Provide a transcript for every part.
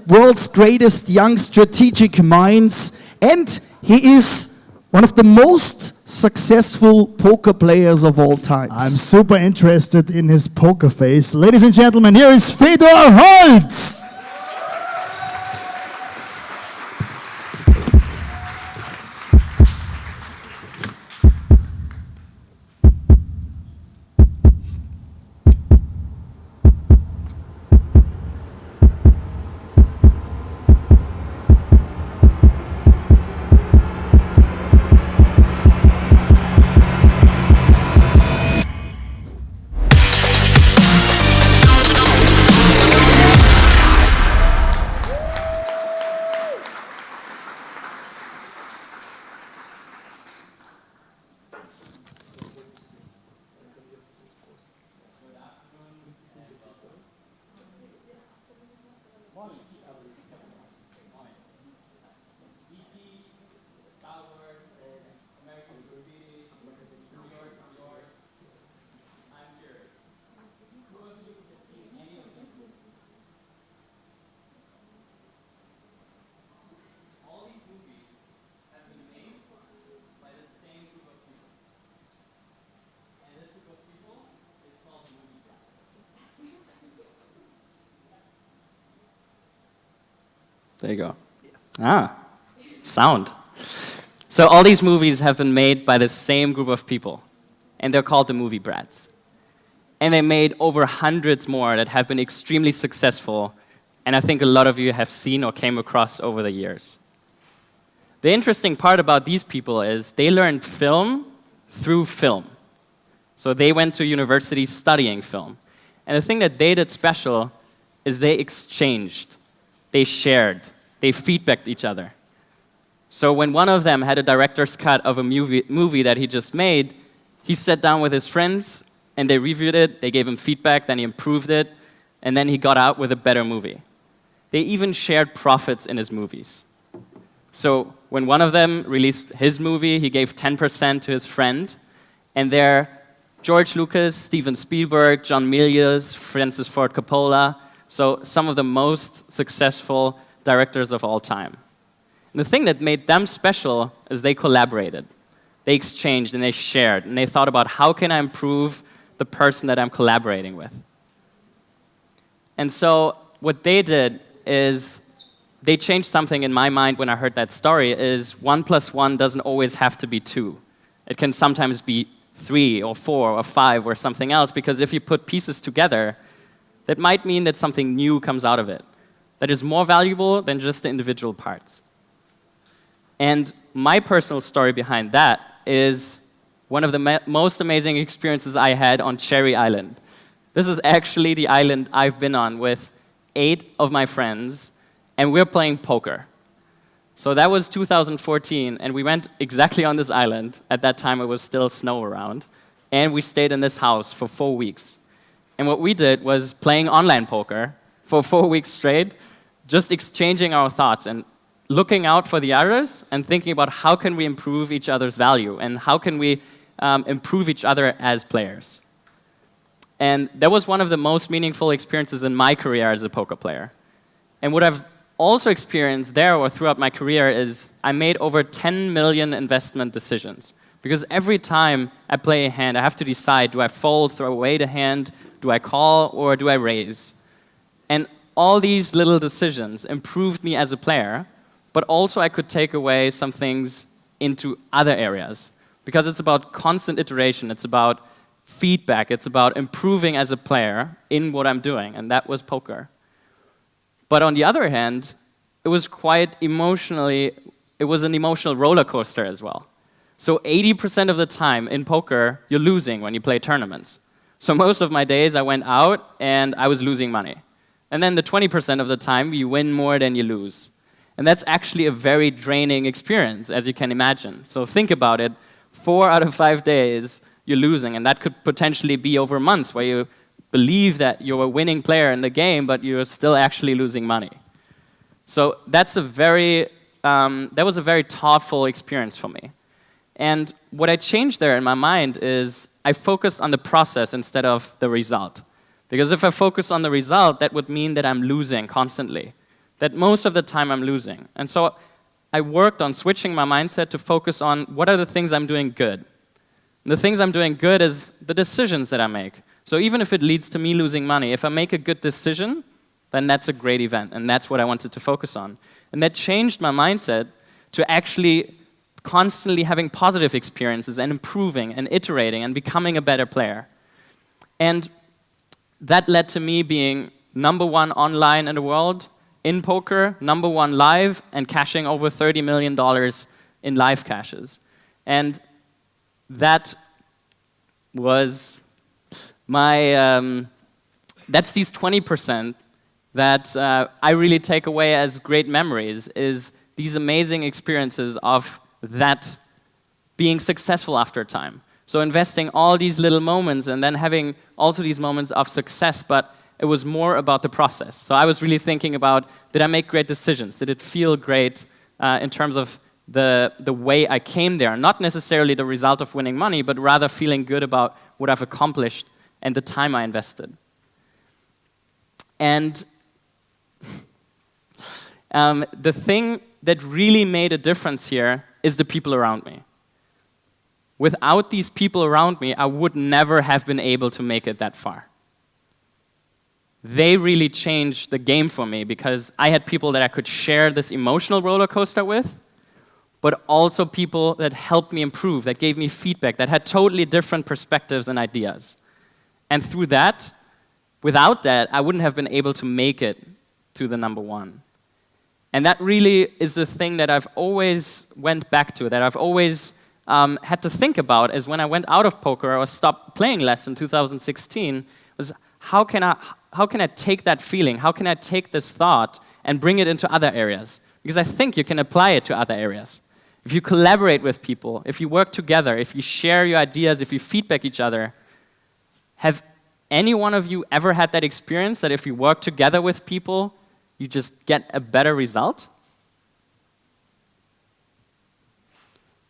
world's greatest young strategic minds, and he is one of the most successful poker players of all time. I'm super interested in his poker face. Ladies and gentlemen, here is Fedor Holz. There you go. Sound. So all these movies have been made by the same group of people, and they're called the movie brats. And they made over hundreds more that have been extremely successful, and I think a lot of you have seen or came across over the years. The interesting part about these people is they learned film through film. So they went to university studying film. And the thing that they did special is they exchanged, they shared, they feedbacked each other. So when one of them had a director's cut of a movie that he just made, he sat down with his friends and they reviewed it, they gave him feedback, then he improved it, and then he got out with a better movie. They even shared profits in his movies. So when one of them released his movie, he gave 10% to his friend, and there George Lucas, Steven Spielberg, John Milius, Francis Ford Coppola, so some of the most successful directors of all time. And the thing that made them special is they collaborated. They exchanged and they shared, and they thought about how can I improve the person that I'm collaborating with. And so what they did is they changed something in my mind when I heard that story is 1 + 1 doesn't always have to be 2. It can sometimes be 3 or 4 or 5 or something else, because if you put pieces together, that might mean that something new comes out of it that is more valuable than just the individual parts. And my personal story behind that is one of the most amazing experiences I had on Cherry Island. This is actually the island I've been on with 8 of my friends, and we're playing poker. So that was 2014, and we went exactly on this island. At that time, it was still snow around, and we stayed in this house for 4 weeks. And what we did was playing online poker for 4 weeks straight, just exchanging our thoughts and looking out for the others and thinking about how can we improve each other's value and how can we improve each other as players. And that was one of the most meaningful experiences in my career as a poker player. And what I've also experienced there or throughout my career is I made over 10 million investment decisions. Because every time I play a hand, I have to decide, do I fold, throw away the hand, do I call, or do I raise? And all these little decisions improved me as a player, but also I could take away some things into other areas. Because it's about constant iteration, it's about feedback, it's about improving as a player in what I'm doing, and that was poker. But on the other hand, it was an emotional roller coaster as well. So 80% of the time in poker, you're losing when you play tournaments. So most of my days I went out and I was losing money. And then the 20% of the time, you win more than you lose. And that's actually a very draining experience, as you can imagine. So think about it, 4 out of 5 days, you're losing, and that could potentially be over months where you believe that you're a winning player in the game, but you're still actually losing money. So that was a very thoughtful experience for me. And what I changed there in my mind is I focused on the process instead of the result. Because if I focus on the result, that would mean that I'm losing constantly. that most of the time I'm losing. And so I worked on switching my mindset to focus on what are the things I'm doing good. And the things I'm doing good is the decisions that I make. So even if it leads to me losing money, if I make a good decision, then that's a great event, and that's what I wanted to focus on. And that changed my mindset to actually constantly having positive experiences and improving and iterating and becoming a better player. And that led to me being #1 online in the world in poker, #1 live, and cashing over $30 million in live cashes. And that was my, that's these 20% that I really take away as great memories, is these amazing experiences of that being successful after time. So investing all these little moments and then having also these moments of success, but it was more about the process. So I was really thinking about, did I make great decisions? Did it feel great in terms of the way I came there? Not necessarily the result of winning money, but rather feeling good about what I've accomplished and the time I invested. And the thing that really made a difference here is the people around me. Without these people around me, I would never have been able to make it that far. They really changed the game for me because I had people that I could share this emotional roller coaster with, but also people that helped me improve, that gave me feedback, that had totally different perspectives and ideas. And through that, without that, I wouldn't have been able to make it to the #1. And that really is the thing that I've always went back to, that I've always had to think about, is when I went out of poker or stopped playing less in 2016, was how can I take that feeling, how can I take this thought and bring it into other areas? Because I think you can apply it to other areas. If you collaborate with people, if you work together, if you share your ideas, if you feedback each other, have any one of you ever had that experience that if you work together with people, you just get a better result?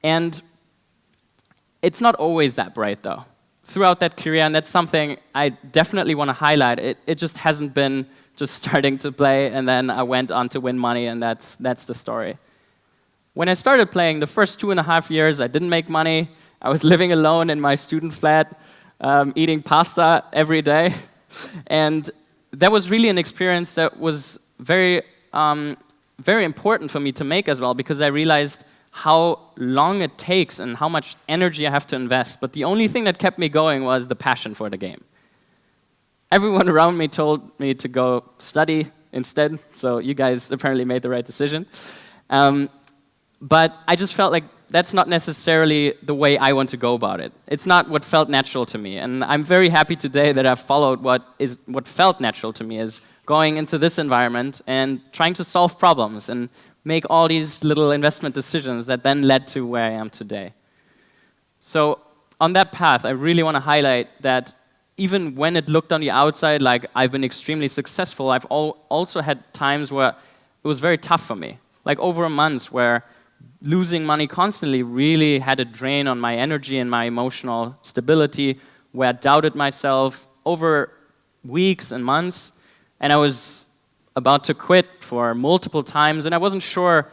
And it's not always that bright, though. Throughout that career, and that's something I definitely want to highlight, it just hasn't been just starting to play and then I went on to win money and that's the story. When I started playing, the first 2.5 years, I didn't make money. I was living alone in my student flat, eating pasta every day. And that was really an experience that was very, very important for me to make as well, because I realized how long it takes and how much energy I have to invest. But the only thing that kept me going was the passion for the game. Everyone around me told me to go study instead, so you guys apparently made the right decision. But I just felt like that's not necessarily the way I want to go about it. It's not what felt natural to me. And I'm very happy today that I've followed what felt natural to me, is going into this environment and trying to solve problems and make all these little investment decisions that then led to where I am today. So on that path, I really want to highlight that even when it looked on the outside like I've been extremely successful, I've also had times where it was very tough for me. Like over a month where losing money constantly really had a drain on my energy and my emotional stability, where I doubted myself over weeks and months, and I was about to quit for multiple times, and I wasn't sure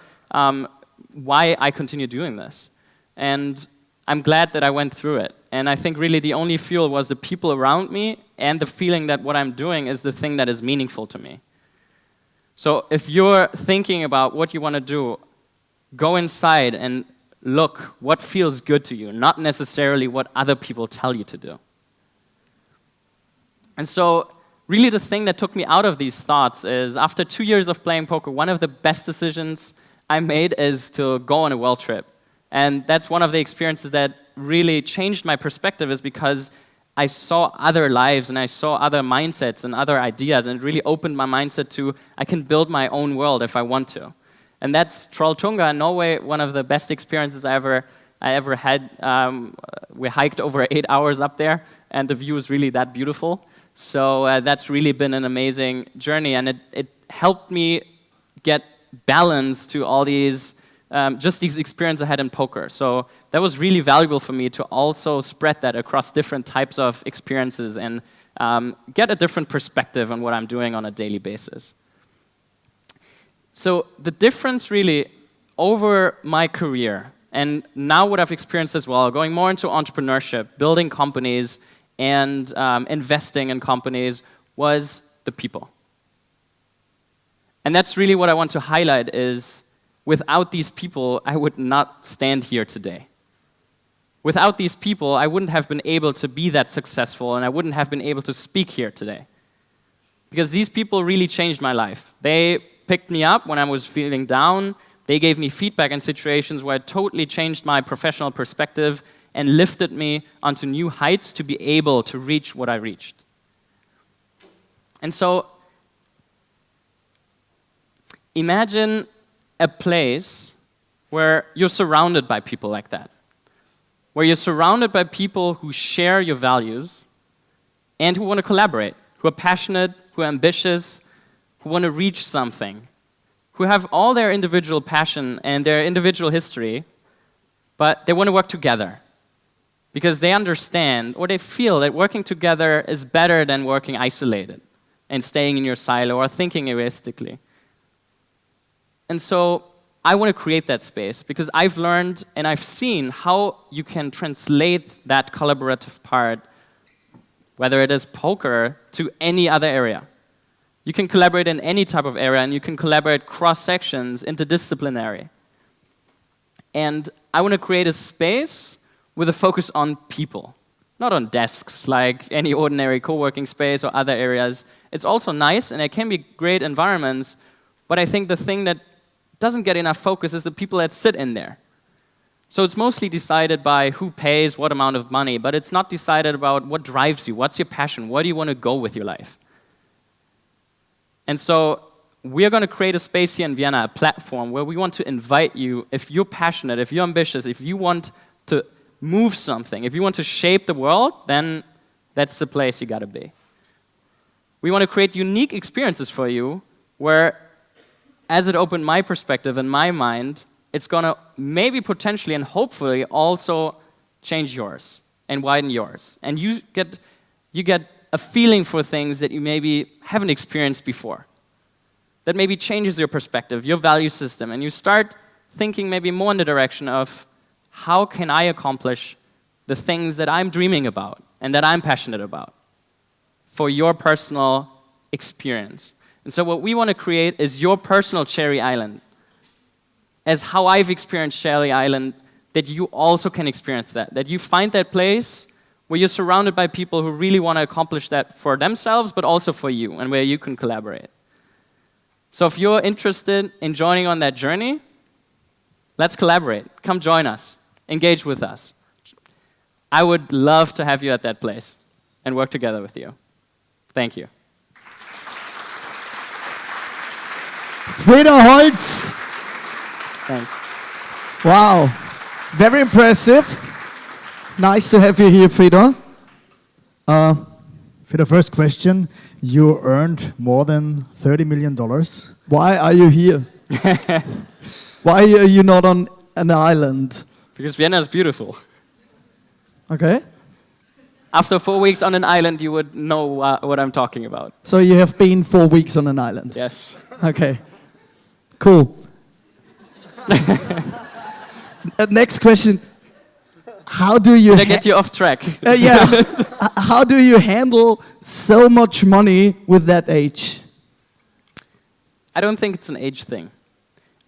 why I continued doing this. And I'm glad that I went through it. And I think really the only fuel was the people around me and the feeling that what I'm doing is the thing that is meaningful to me. So if you're thinking about what you want to do, go inside and look what feels good to you, not necessarily what other people tell you to do. And so really the thing that took me out of these thoughts is, after 2 years of playing poker, one of the best decisions I made is to go on a world trip. And that's one of the experiences that really changed my perspective, is because I saw other lives and I saw other mindsets and other ideas, and it really opened my mindset to, I can build my own world if I want to. And that's Trolltunga in Norway, one of the best experiences I ever had. We hiked over 8 hours up there, and the view is really that beautiful. So that's really been an amazing journey, and it helped me get balance to all these, just these experiences I had in poker. So that was really valuable for me to also spread that across different types of experiences and get a different perspective on what I'm doing on a daily basis. So the difference really over my career, and now what I've experienced as well, going more into entrepreneurship, building companies, and investing in companies, was the people. And that's really what I want to highlight is, without these people, I would not stand here today. Without these people, I wouldn't have been able to be that successful, and I wouldn't have been able to speak here today. Because these people really changed my life. They picked me up when I was feeling down. They gave me feedback in situations where it totally changed my professional perspective and lifted me onto new heights to be able to reach what I reached. And so, imagine a place where you're surrounded by people like that. Where you're surrounded by people who share your values and who want to collaborate, who are passionate, who are ambitious, who want to reach something, who have all their individual passion and their individual history, but they want to work together because they understand or they feel that working together is better than working isolated and staying in your silo or thinking egoistically. And so I want to create that space because I've learned and I've seen how you can translate that collaborative part, whether it is poker, to any other area. You can collaborate in any type of area, and you can collaborate cross-sections, interdisciplinary. And I want to create a space with a focus on people, not on desks like any ordinary co-working space or other areas. It's also nice, and it can be great environments, but I think the thing that doesn't get enough focus is the people that sit in there. So it's mostly decided by who pays what amount of money, but it's not decided about what drives you, what's your passion, where do you want to go with your life. And so we're going to create a space here in Vienna, a platform where we want to invite you, if you're passionate, if you're ambitious, if you want to move something, if you want to shape the world, then that's the place you got to be. We want to create unique experiences for you where, as it opened my perspective and my mind, it's going to maybe potentially and hopefully also change yours and widen yours. And you get a feeling for things that you maybe haven't experienced before. That maybe changes your perspective, your value system, and you start thinking maybe more in the direction of how can I accomplish the things that I'm dreaming about and that I'm passionate about for your personal experience. And so what we want to create is your personal Cherry Island. As how I've experienced Cherry Island, that you also can experience that. That you find that place where you're surrounded by people who really want to accomplish that for themselves, but also for you, and where you can collaborate. So if you're interested in joining on that journey, let's collaborate. Come join us. Engage with us. I would love to have you at that place and work together with you. Thank you. Fedor Holz. Thanks. Wow, very impressive. Nice to have you here, Fedor. For the first question, you earned more than $30 million. Why are you here? Why are you not on an island? Because Vienna is beautiful. Okay. After 4 weeks on an island, you would know what I'm talking about. So you have been 4 weeks on an island? Yes. Okay. Cool. Next question. How do you... Did I get you off track? Yeah. How do you handle so much money with that age? I don't think it's an age thing.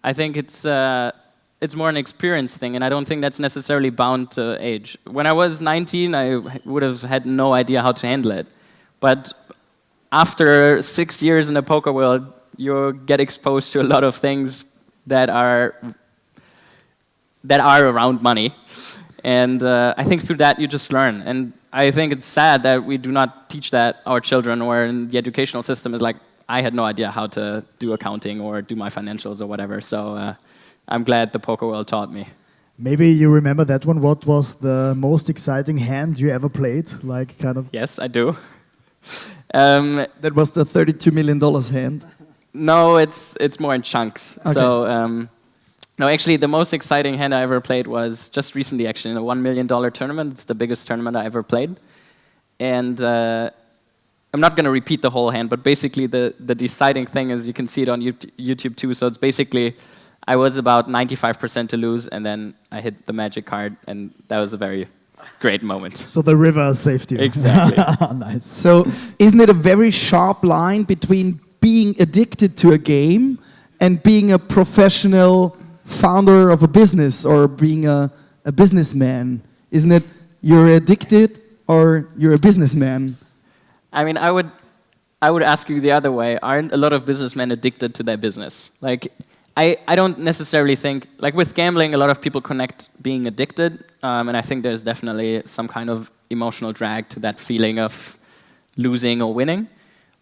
I think it's more an experience thing, and I don't think that's necessarily bound to age. When I was 19, I would have had no idea how to handle it. But after 6 years in the poker world, you get exposed to a lot of things that are around money. And I think through that you just learn. And I think it's sad that we do not teach that our children, or in the educational system is like, I had no idea how to do accounting or do my financials or whatever. So I'm glad the poker world taught me. Maybe you remember that one. What was the most exciting hand you ever played? Like kind of. Yes, I do. That was the $32 million hand. No, it's more in chunks. Okay. So no, actually, the most exciting hand I ever played was just recently, actually, in a $1 million tournament. It's the biggest tournament I ever played. And I'm not going to repeat the whole hand, but basically the deciding thing is you can see it on YouTube too. So it's basically I was about 95% to lose, and then I hit the magic card, and that was a very great moment. So the river saved you. Exactly. Nice. So isn't it a very sharp line between being addicted to a game and being a professional founder of a business or being a businessman? Isn't it you're addicted or you're a businessman? I mean, I would ask you the other way. Aren't a lot of businessmen addicted to their business? Like, I don't necessarily think, like with gambling, a lot of people connect being addicted, and I think there's definitely some kind of emotional drag to that feeling of losing or winning.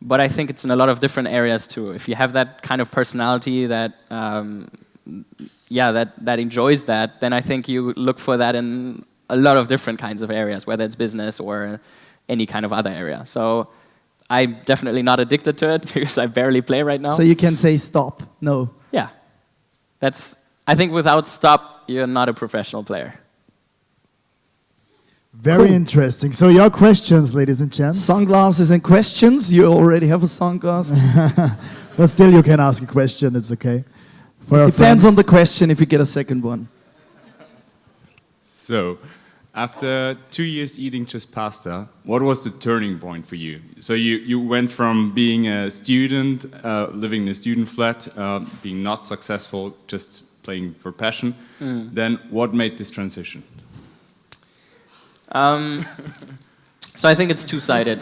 But I think it's in a lot of different areas too. If you have that kind of personality that, that enjoys that, then I think you look for that in a lot of different kinds of areas, whether it's business or any kind of other area. So I'm definitely not addicted to it because I barely play right now. So you can say stop, no. Yeah. I think without stop, you're not a professional player. Very Cool. interesting. So your questions, ladies and gents. Sunglasses and questions. You already have a sunglass. But still you can ask a question, it's okay. For our Depends on friends. the question if you get a second one. So, after 2 years eating just pasta, what was the turning point for you? So you went from being a student, living in a student flat, being not successful, just playing for passion. Then what made this transition? So I think it's two-sided.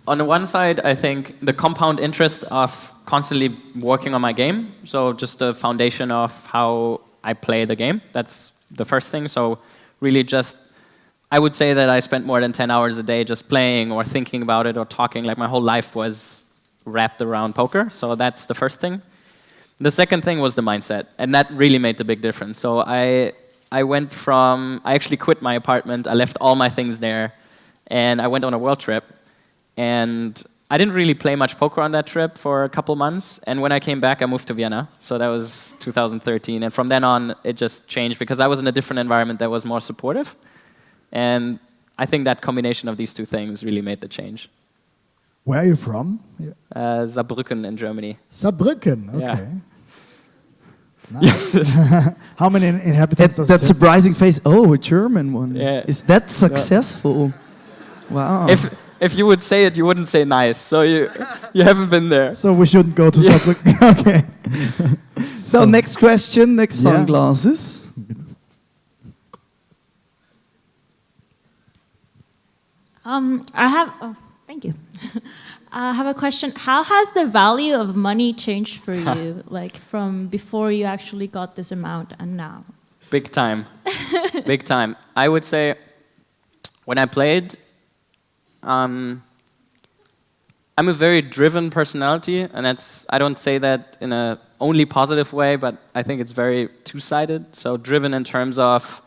On the one side, I think the compound interest of constantly working on my game, so just the foundation of how I play the game, that's the first thing. So really just, I would say that I spent more than 10 hours a day just playing or thinking about it or talking, like my whole life was wrapped around poker, so that's the first thing. The second thing was the mindset, and that really made the big difference. So I actually quit my apartment, I left all my things there, and I went on a world trip. And I didn't really play much poker on that trip for a couple months, and when I came back, I moved to Vienna. So that was 2013, and from then on, it just changed because I was in a different environment that was more supportive. And I think that combination of these two things really made the change. Where are you from? Saarbrücken in Germany. Saarbrücken, okay. Yeah. Nice. How many inhabitants does That it have? surprising face. Oh, a German one. Yeah. Is that successful? Wow. If you would say it, you wouldn't say nice. So you haven't been there. So we shouldn't go to Saarbrücken. Okay. So next question, next Yeah. sunglasses. Thank you. I have a question. How has the value of money changed for you, like from before you actually got this amount and now? Big time. Big time. I would say when I played, I'm a very driven personality, and I don't say that in a only positive way, but I think it's very two-sided. So driven in terms of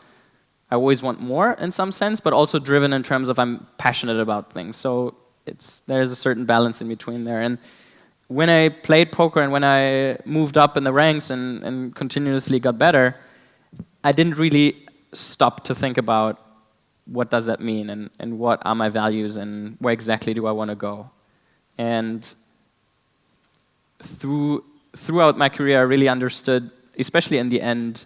I always want more in some sense, but also driven in terms of I'm passionate about things. So there's a certain balance in between there. And when I played poker and when I moved up in the ranks and continuously got better, I didn't really stop to think about what does that mean and what are my values and where exactly do I want to go. And throughout my career, I really understood, especially in the end,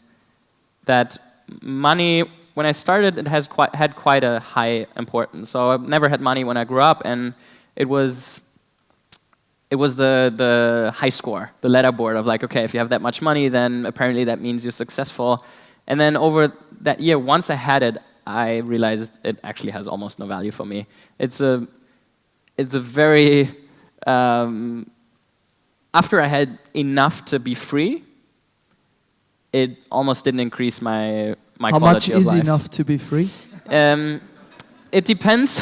that money, when I started, it had quite a high importance. So I've never had money when I grew up, and it was the high score, the leaderboard of like, okay, if you have that much money, then apparently that means you're successful. And then over that year, once I had it, I realized it actually has almost no value for me. It's a very after I had enough to be free, it almost didn't increase my How quality much of is life. enough to be free? It depends.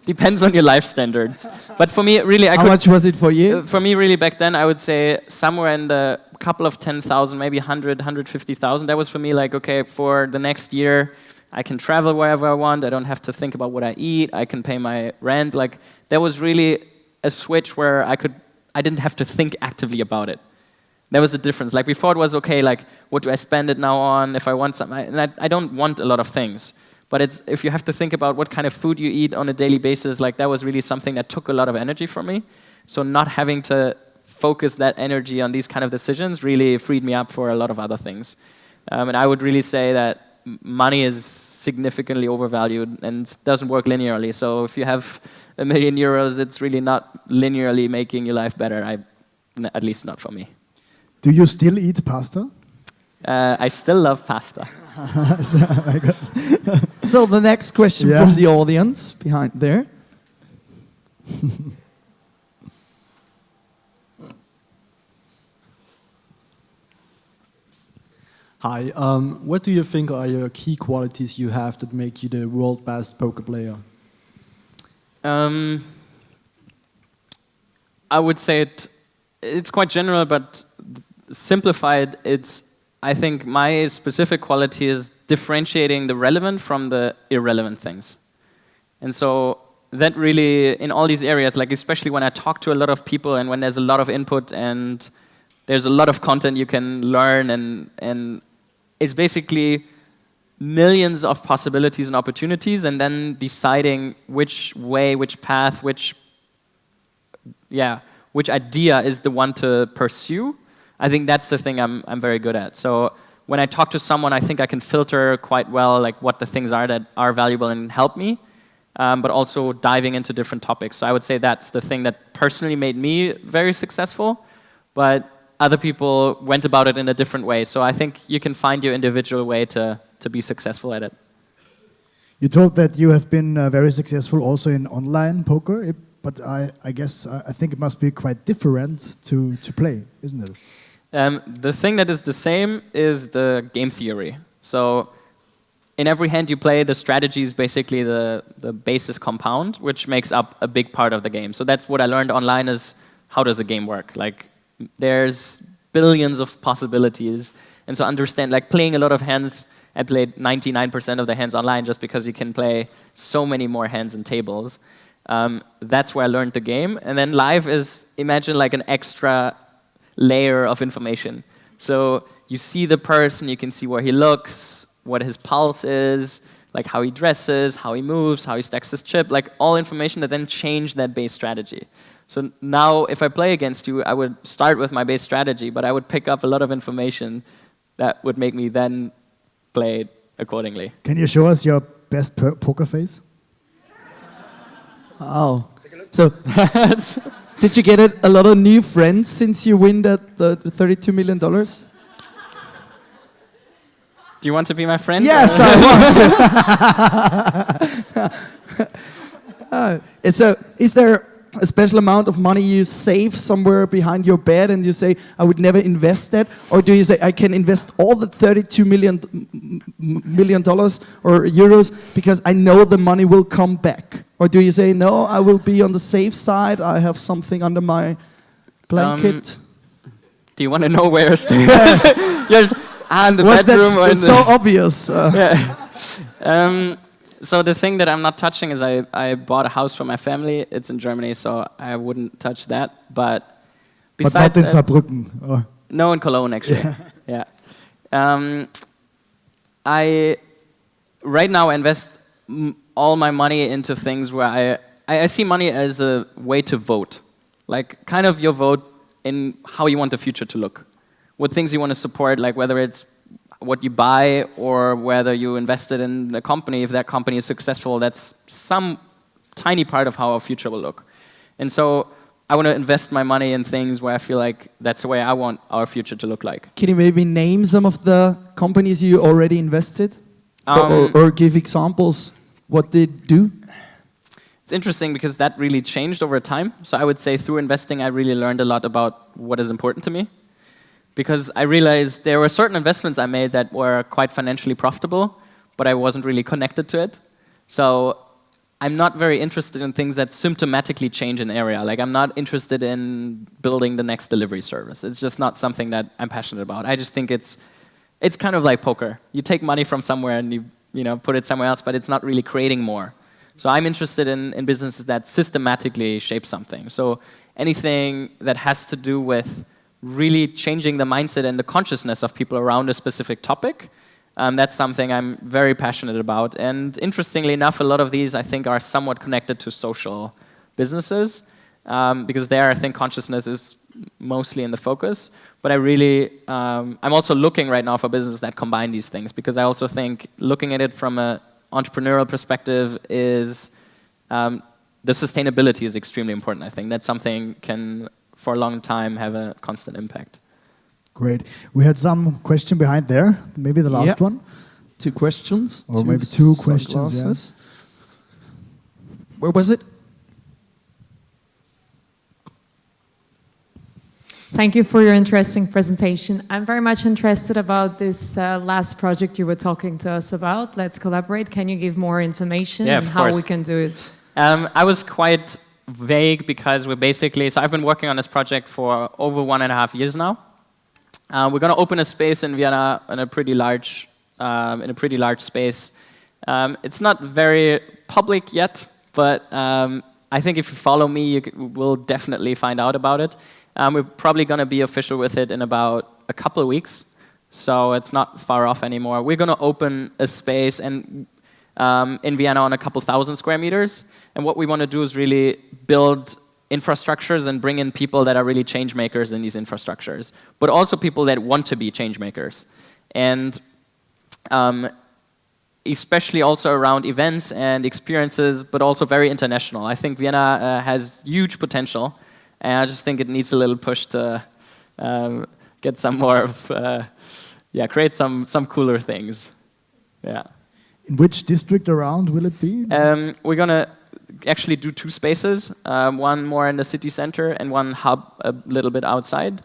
Depends on your life standards. But for me, really, How much was it for you? For me, really, back then, I would say somewhere in the couple of 10,000, maybe 100, 150,000. That was for me like, okay, for the next year, I can travel wherever I want. I don't have to think about what I eat. I can pay my rent. Like, that was really a switch where I didn't have to think actively about it. There was a difference. Like before, it was okay. Like, what do I spend it now on? If I want something, and I don't want a lot of things. But if you have to think about what kind of food you eat on a daily basis, like that was really something that took a lot of energy from me. So not having to focus that energy on these kind of decisions really freed me up for a lot of other things. And I would really say that money is significantly overvalued and doesn't work linearly. So if you have €1 million, it's really not linearly making your life better, at least not for me. Do you still eat pasta? I still love pasta. Very good. So the next question from the audience behind there. Hi, what do you think are your key qualities you have that make you the world best poker player? I would say it's quite general, but simplified, I think my specific quality is differentiating the relevant from the irrelevant things. And so that really, in all these areas, like especially when I talk to a lot of people and when there's a lot of input and there's a lot of content you can learn, and it's basically millions of possibilities and opportunities, and then deciding which way, which path, which idea is the one to pursue. I think that's the thing I'm very good at. So when I talk to someone, I think I can filter quite well like what the things are that are valuable and help me, but also diving into different topics. So I would say that's the thing that personally made me very successful, but other people went about it in a different way. So I think you can find your individual way to be successful at it. You told that you have been very successful also in online poker, but I guess I think it must be quite different to play, isn't it? The thing that is the same is the game theory. So in every hand you play, the strategy is basically the basis compound, which makes up a big part of the game. So that's what I learned online is how does a game work? Like there's billions of possibilities. And so understand, like playing a lot of hands, I played 99% of the hands online just because you can play so many more hands and tables. That's where I learned the game. And then live is, imagine like an extra layer of information. So you see the person, you can see where he looks, what his pulse is, like how he dresses, how he moves, how he stacks his chip, like all information that then change that base strategy. So now if I play against you, I would start with my base strategy, but I would pick up a lot of information that would make me then play accordingly. Can you show us your best poker face? Oh, so did you get a lot of new friends since you win the $32 million? Do you want to be my friend? Yes, I want to. So is there a special amount of money you save somewhere behind your bed and you say, I would never invest that? Or do you say, I can invest all the $32 million or euros because I know the money will come back? Or do you say, no, I will be on the safe side, I have something under my blanket? Do you want to know where I stay? Yes, in the bedroom. That's so obvious. So the thing that I'm not touching is I bought a house for my family. It's in Germany, so I wouldn't touch that. But besides, but not in Saarbrücken. Or? No, in Cologne actually. Yeah. I right now invest all my money into things where I see money as a way to vote, like kind of your vote in how you want the future to look, what things you want to support, like whether it's what you buy or whether you invested in a company. If that company is successful, that's some tiny part of how our future will look. And so I want to invest my money in things where I feel like that's the way I want our future to look like. Can you maybe name some of the companies you already invested? Or give examples what they do? It's interesting because that really changed over time. So I would say through investing, I really learned a lot about what is important to me. Because I realized there were certain investments I made that were quite financially profitable, but I wasn't really connected to it. So I'm not very interested in things that symptomatically change an area. Like I'm not interested in building the next delivery service. It's just not something that I'm passionate about. I just think it's kind of like poker. You take money from somewhere and you know put it somewhere else, but it's not really creating more. So I'm interested in businesses that systematically shape something. So anything that has to do with really changing the mindset and the consciousness of people around a specific topic, That's something I'm very passionate about. And interestingly enough, a lot of these, I think, are somewhat connected to social businesses, because there, I think, consciousness is mostly in the focus. But I'm also looking right now for businesses that combine these things, because I also think looking at it from an entrepreneurial perspective is, the sustainability is extremely important. I think that's something can, for a long time, have a constant impact. Great. We had some question behind there. Maybe the last one. 2 questions. Or maybe 2 questions. Yeah. Where was it? Thank you for your interesting presentation. I'm very much interested about this last project you were talking to us about. Let's Collaborate. Can you give more information on how we can do it? I was quite vague because so I've been working on this project for over 1.5 years now. We're going to open a space in Vienna in a pretty large space. It's not very public yet, but I think if you follow me, you will definitely find out about it. We're probably going to be official with it in about a couple of weeks, so it's not far off anymore. We're going to open a space in Vienna on a couple thousand square meters, and what we want to do is really build infrastructures and bring in people that are really change makers in these infrastructures, but also people that want to be change makers. And especially also around events and experiences, but also very international. I think Vienna has huge potential, and I just think it needs a little push to get some more of, create some cooler things. Yeah. In which district around will it be? We're going to actually do 2 spaces, one more in the city center and one hub a little bit outside,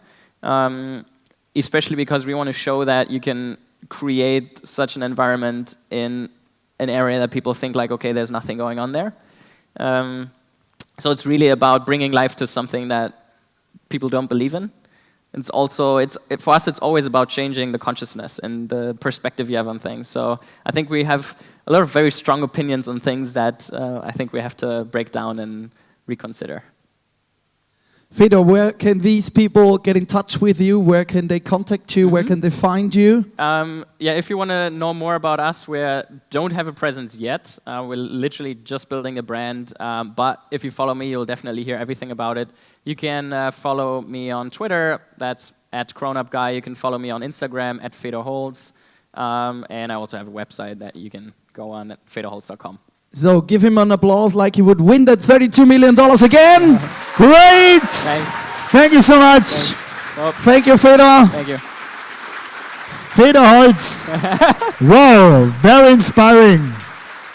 especially because we want to show that you can create such an environment in an area that people think like, okay, there's nothing going on there. So it's really about bringing life to something that people don't believe in. It's also, for us, it's always about changing the consciousness and the perspective you have on things. So I think we have a lot of very strong opinions on things that I think we have to break down and reconsider. Fedor, where can these people get in touch with you? Where can they contact you? Where can they find you? If you want to know more about us, we don't have a presence yet. We're literally just building a brand. But if you follow me, you'll definitely hear everything about it. You can follow me on Twitter. That's @grownupguy. You can follow me on Instagram @Fedor Holz. And I also have a website that you can go on at fedorholz.com. So give him an applause like he would win that $32 million again. Great! Thanks. Thank you so much. Well, thank you, Fedor. thank you. Fedor Holz. Wow, very inspiring.